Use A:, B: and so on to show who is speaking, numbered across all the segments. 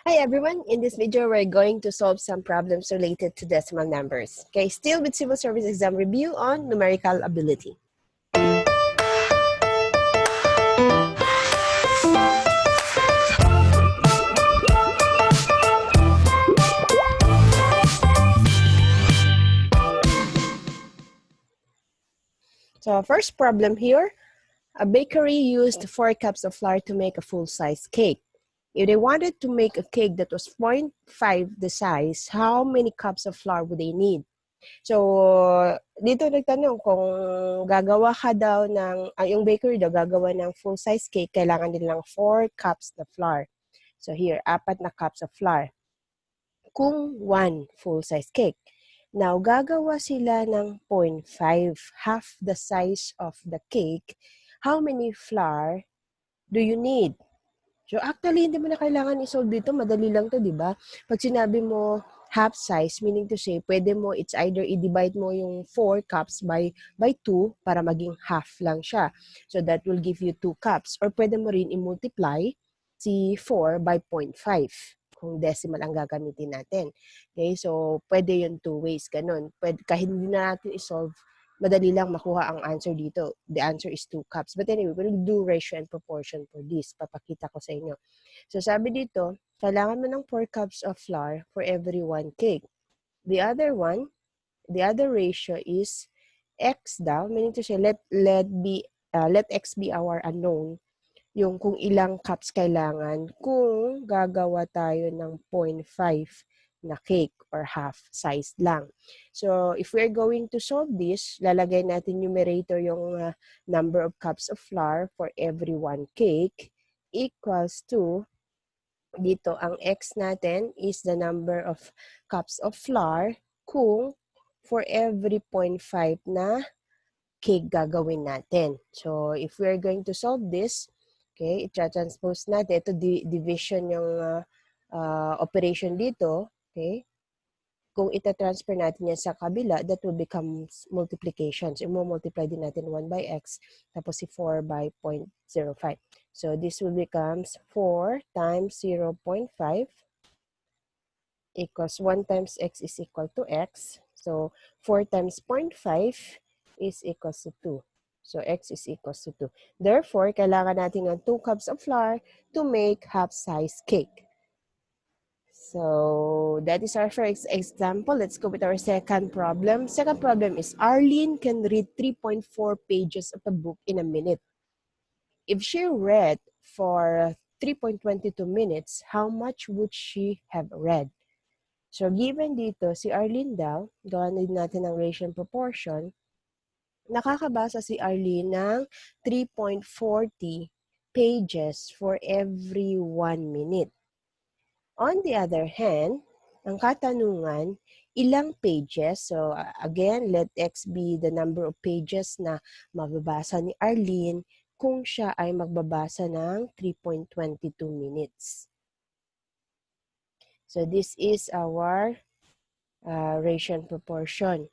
A: Hi everyone, in this video we're going to solve some problems related to decimal numbers. Okay, still with Civil Service Exam Review on numerical ability. So first problem here, a bakery used 4 cups of flour to make a full-size cake. If they wanted to make a cake that was 0.5 the size, how many cups of flour would they need? So, dito nagtanong kung gagawa ka daw ng, yung bakery daw gagawa ng full-size cake, kailangan nilang 4 cups na flour. So here, 4 na cups of flour. Kung 1 full-size cake. Now, gagawa sila ng 0.5, half the size of the cake. How many flour do you need? So actually, hindi mo na kailangan i-solve dito. Madali lang to, di ba? Pag sinabi mo half size, meaning to say, pwede mo, it's either i-divide mo yung 4 cups by 2 para maging half lang siya. So that will give you 2 cups. Or pwede mo rin i-multiply si 4 by 0.5 kung decimal ang gagamitin natin. Okay, so pwede yun 2 ways, ganun. Pwede, kahit hindi na natin i-solve, madali lang makuha ang answer dito. The answer is 2 cups. But anyway, we'll do ratio and proportion for this. Papakita ko sa inyo. So sabi dito, kailangan mo ng 4 cups of flour for every 1 cake. The other ratio is x daw, meaning to say, let x be our unknown. Yung kung ilang cups kailangan kung gagawa tayo ng 0.5 na cake or half size lang. So, if we're going to solve this, lalagay natin numerator yung number of cups of flour for every 1 cake equals to, dito ang x natin is the number of cups of flour kung for every 0.5 na cake gagawin natin. So, if we're going to solve this, okay, i-transpose natin. Ito, division yung operation dito. Okay? Kung ita-transfer natin yan sa kabila, that will become multiplication. So, i-multiply din natin 1 by x, tapos si 4 by 0.05. So, this will becomes 4 times 0.5 equals 1 times x is equal to x. So, 4 times 0.5 is equals to 2. So, x is equals to 2. Therefore, kailangan natin ng 2 cups of flour to make half-size cake. So, that is our first example. Let's go with our second problem. Second problem is Arlene can read 3.4 pages of a book in a minute. If she read for 3.22 minutes, how much would she have read? So, given dito, si Arlene daw, gawan din natin ng ratio and proportion, nakakabasa si Arlene ng 3.40 pages for every 1 minute. On the other hand, ang katanungan, ilang pages? So, again, let x be the number of pages na mababasa ni Arlene kung siya ay magbabasa ng 3.22 minutes. So, this is our ratio and proportion.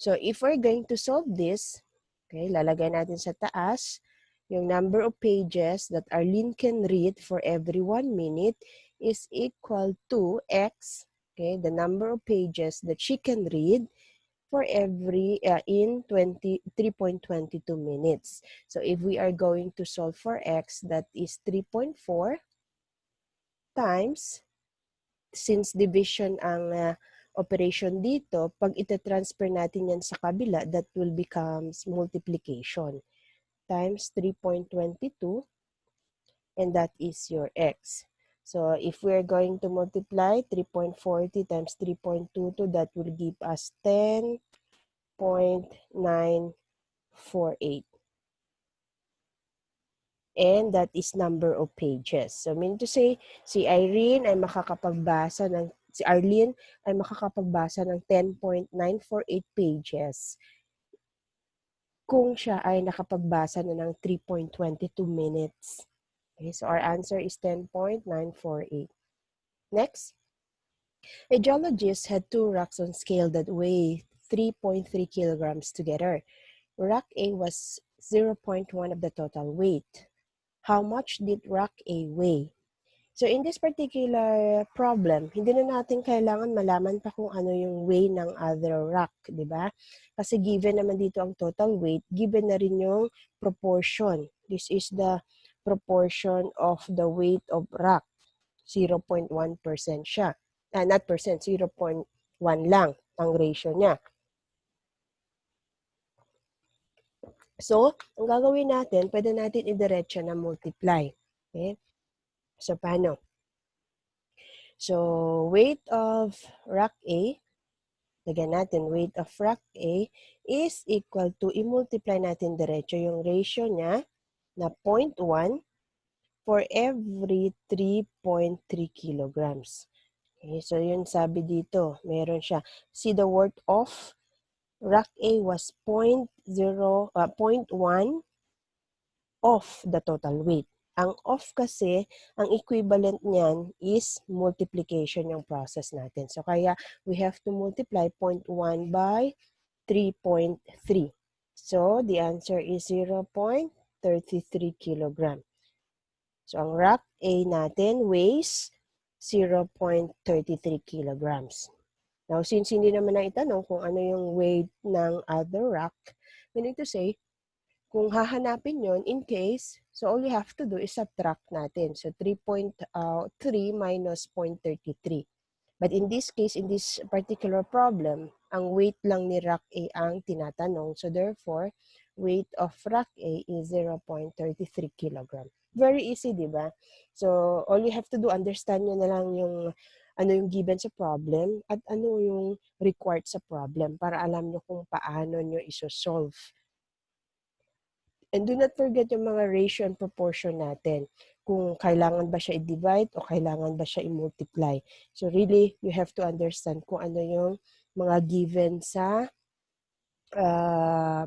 A: So, if we're going to solve this, okay, lalagay natin sa taas yung number of pages that Arlene can read for every 1 minute is equal to x, okay, the number of pages that she can read for every, in 3.22 minutes. So, if we are going to solve for x, that is 3.4 times, since division ang operation dito, pag ita-transfer natin yan sa kabila, that will becomes multiplication times 3.22, and that is your x. So, if we're going to multiply 3.40 times 3.22, that will give us 10.948. And that is number of pages. So, mean to say, si Arlene ay makakapagbasa ng 10.948 pages kung siya ay nakapagbasa na ng 3.22 minutes. Okay, so our answer is 10.948. Next, a geologist had 2 rocks on scale that weigh 3.3 kilograms together. Rock A was 0.1 of the total weight. How much did rock A weigh? So in this particular problem, hindi na natin kailangan malaman pa kung ano yung weight ng other rock, di ba? Kasi given naman dito ang total weight, given na rin yung proportion. This is the proportion of the weight of rock. 0.1% siya. Not percent, 0.1 lang ang ratio niya. So, ang gagawin natin, pwede natin idiretso na multiply. Okay? So, paano? So, weight of rock A, lagyan natin, weight of rock A is equal to, i-multiply natin diretso yung ratio niya na 0.1 for every 3.3 kilograms. Okay, so yun sabi dito, meron siya. See, the worth of rock A was 0.1 of the total weight. Ang off kasi, ang equivalent niyan is multiplication yung process natin. So, kaya we have to multiply 0.1 by 3.3. So, the answer is 0.33 kilogram. So, ang rock A natin weighs 0.33 kilograms. Now, since hindi naman na itanong kung ano yung weight ng other rock, we need to say, kung hahanapin yon in case, so all we have to do is subtract natin. So 3.3 minus 0.33. But in this case, in this particular problem, ang weight lang ni rock A ang tinatanong. So therefore, weight of rock A is 0.33 kilogram. Very easy, di ba? So all you have to do, understand nyo na lang yung ano yung given sa problem at ano yung required sa problem para alam nyo kung paano nyo isosolve. And do not forget yung mga ratio and proportion natin. Kung kailangan ba siya i-divide o kailangan ba siya i-multiply. So really, you have to understand kung ano yung mga given sa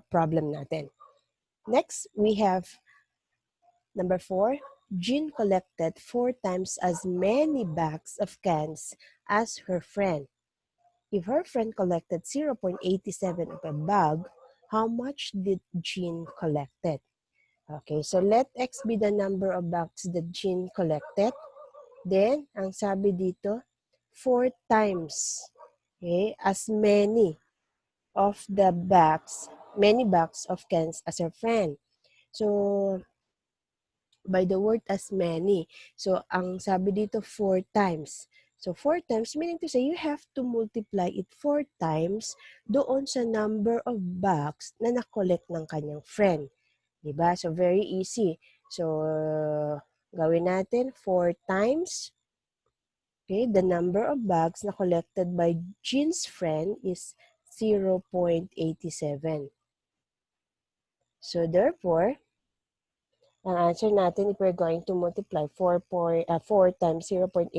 A: problem natin. Next, we have number 4. Jeanne collected 4 times as many bags of cans as her friend. If her friend collected 0.87 of a bag, how much did Jeanne collected? Okay, so let X be the number of bags that Jeanne collected. Then, ang sabi dito, 4 times. Okay, as many of the bags, many bags of cans as her friend. So, by the word as many. So, ang sabi dito, 4 times. So, 4 times, meaning to say, you have to multiply it 4 times doon sa number of bags na na-collect ng kanyang friend. Diba? So, very easy. So, gawin natin 4 times. Okay, the number of bags na collected by Jean's friend is 0.87. So, therefore, ang answer natin, if we're going to multiply 4 times 0.87,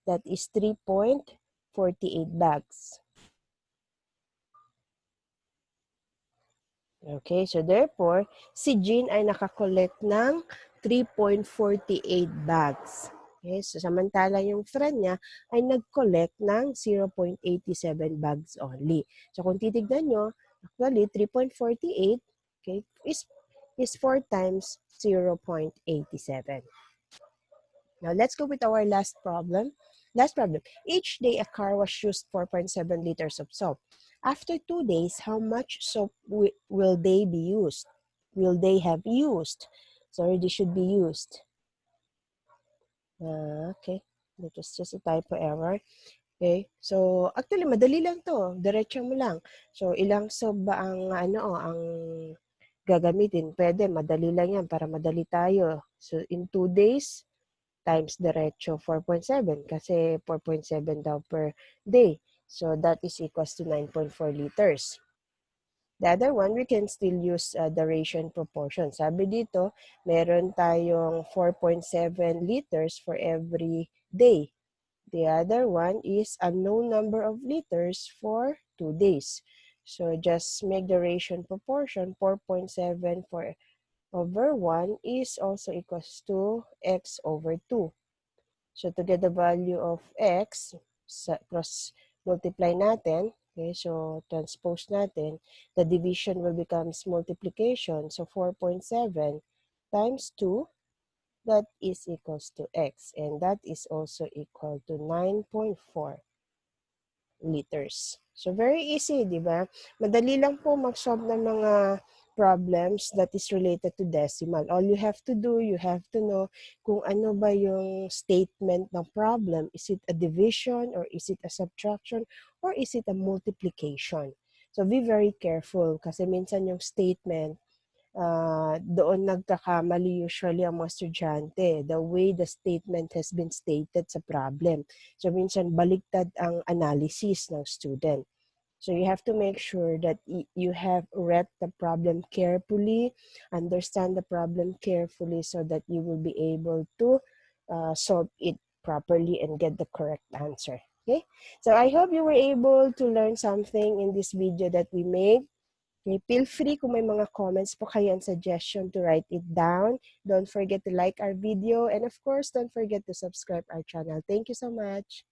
A: that is 3.48 bags. Okay, so therefore, si Jeanne ay nakakollect ng 3.48 bags. Okay, so samantala yung friend niya ay nag-collect ng 0.87 bags only. So kung titignan nyo, actually 3.48 okay, is 4 times 0.87. Now let's go with our last problem. Last problem. Each day a car was used 4.7 liters of soap. After 2 days, how much soap will they be used? Will they have used? Sorry, they should be used. Okay, that was just a typo error. Okay, so actually madali lang to. Diretso mo lang. So ilang soap ba ang ang gagamitin? Pwede, madali lang yan para madali tayo. So in 2 days, times diretso 4.7 kasi 4.7 daw per day. So that is equals to 9.4 liters. The other one, we can still use the ratio and proportion. Sabi dito, meron tayong 4.7 liters for every day. The other one is unknown number of liters for 2 days. So just make the ratio and proportion. 4.7 over 1 is also equals to x over 2. So to get the value of x, cross multiply natin. Okay, so transpose natin. The division will becomes multiplication. So 4.7 times 2 that is equals to x, and that is also equal to 9.4 liters. So, very easy, di ba? Madali lang po mag-solve ng mga problems that is related to decimal. All you have to do, you have to know kung ano ba yung statement ng problem. Is it a division, or is it a subtraction, or is it a multiplication? So, be very careful kasi minsan yung statement, doon nagkakamali usually ang mga estudyante, the way the statement has been stated sa problem. So, minsan baliktad ang analysis ng student. So, you have to make sure that you have read the problem carefully, understand the problem carefully so that you will be able to solve it properly and get the correct answer. Okay? So, I hope you were able to learn something in this video that we made. Okay, feel free kung may mga comments po kayo and suggestion to write it down. Don't forget to like our video, and of course, don't forget to subscribe our channel. Thank you so much.